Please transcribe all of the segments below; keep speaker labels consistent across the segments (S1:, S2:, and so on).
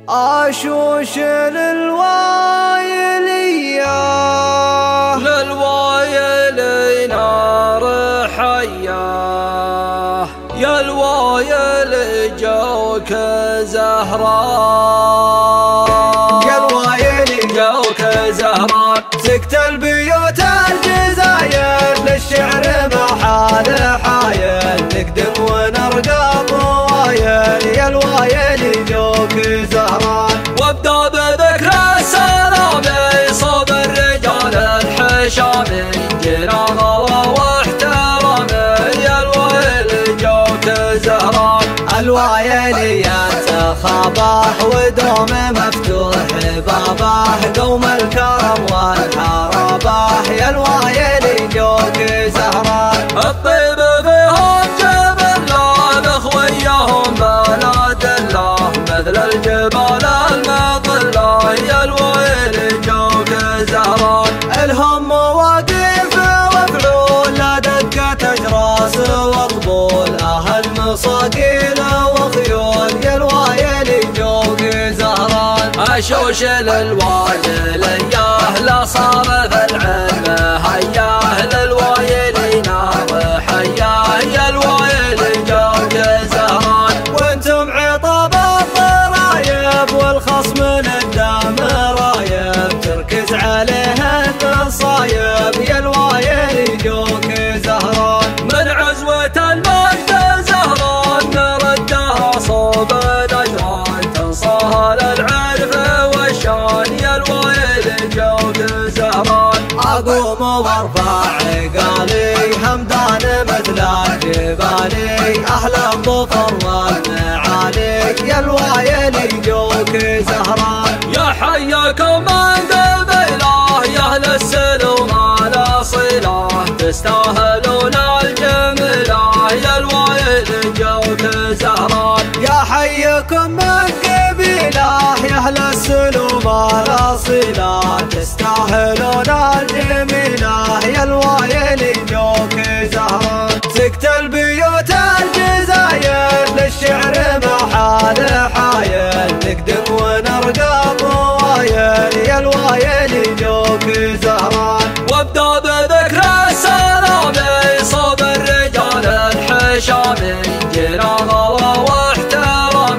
S1: أشوش
S2: للوايل نار حياه، يا الوايل جوك زهران،
S1: يا الوايل
S2: جوك زهران.
S1: سكت البيوت الجزاير للشعر محال حايل، نقدم ونرقى طوايل، يا الوايل جوك زهران.
S2: وابدا بذكر السلام صوب الرجال الحشام، جنا غلا واحترام، يا الوايل جوك زهران.
S1: الوايل يتخابح ودوم مفتوح باباه، قوم الكرم والحرابح، يا الوايل جوك زهران.
S2: الطيب فيهم جبل الله، خويهم بلاد الله، مثل الجبال المظلة، يا الوايل جوك زهران.
S1: الهم واقف وفعول دقة اجراس وطبول، اهل مصاقيل وخيول، يا الوايل جوك زهران.
S2: اشوش للوايل ياه لا صار في العلم هياه، للوايل نار حياه، يا الوايل جوك زهران.
S1: وانتم عطب الضرايب والخصم للدم رايب، تركز عليه النصايب، يا الوايل جوك زهران.
S2: من عزوة المجد زهران نردها صوب نجران، تنصاها للعرف والشان، يا الوايل جوك زهران.
S1: اقوم وارفع عقالي همدان مثل الجبالي، احلام ظفر والمعالي، يا الوايل جوك زهران.
S2: يا حياكم من قبيله يا اهل السلم على صله، تستاهلون الجمله، يا الوايل جوك زهران.
S1: يا حيكم من قبيله يا اهل السلوم الاصيله، تستاهلون الجميله، يا الوايل جوك زهران. سكت البيوت الجزاير للشعر محال حايل، نقدم ونرقى طوايل، يا الوايل جوك زهران.
S2: وابدا بذكر السلام صوب الرجال الحشام، جنا غلا واحترام،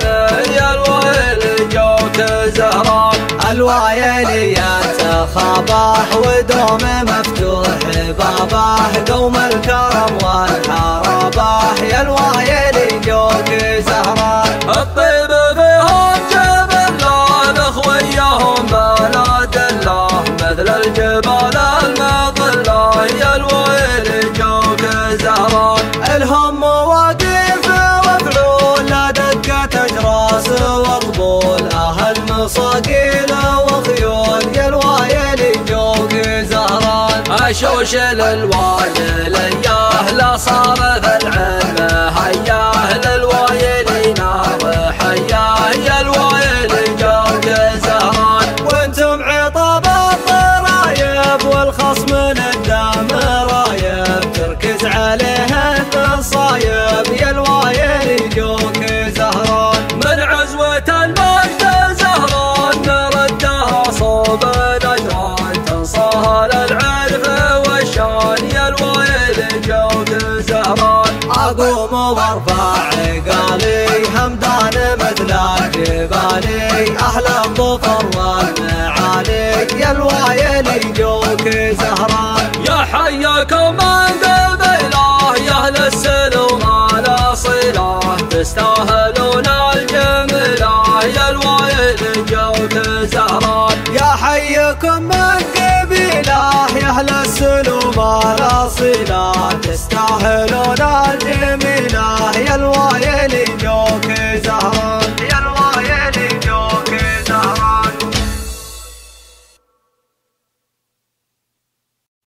S2: يا الوايل جوك زهران.
S1: الوايل يتخابح ودوم مفتوح باباه، قوم الكرم والحرابح، يا الوايل جوك زهران.
S2: الطيب فيهم جبل الله، خويهم بلاد الله، مثل الجبال المظلة، يا الوايل جوك زهران.
S1: الهم واقف وفعول دقة اجراس وطبول، اهل مصاقيل وخيول، يا الوايل جوك زهران.
S2: اشوش للوايل ياه لا صار في العلم هياه، للوايل نار حياه، يا الوايل جوك زهران.
S1: وانتم عطب الضرايب والخصم للدم رايب، تركز عليه النصايب، يا الوايل جوك زهران.
S2: من عزوة المجد زهران نردها صوب نجران، تنصاها للعرف والشان، يا الوايل جوك زهران.
S1: اقوم وارفع عقالي همدان مثل الجبالي، احلام ظفر والمعالي، يا الوايل جوك زهران.
S2: يا حياكم من قبيله يا اهل السلم على صله، تستاهلون الجمله، يا الوايل جوك زهران.
S1: يا حيكم من قبيله يا اهل السلوم الاصيله، تستاهلون الجميله، يا الوايل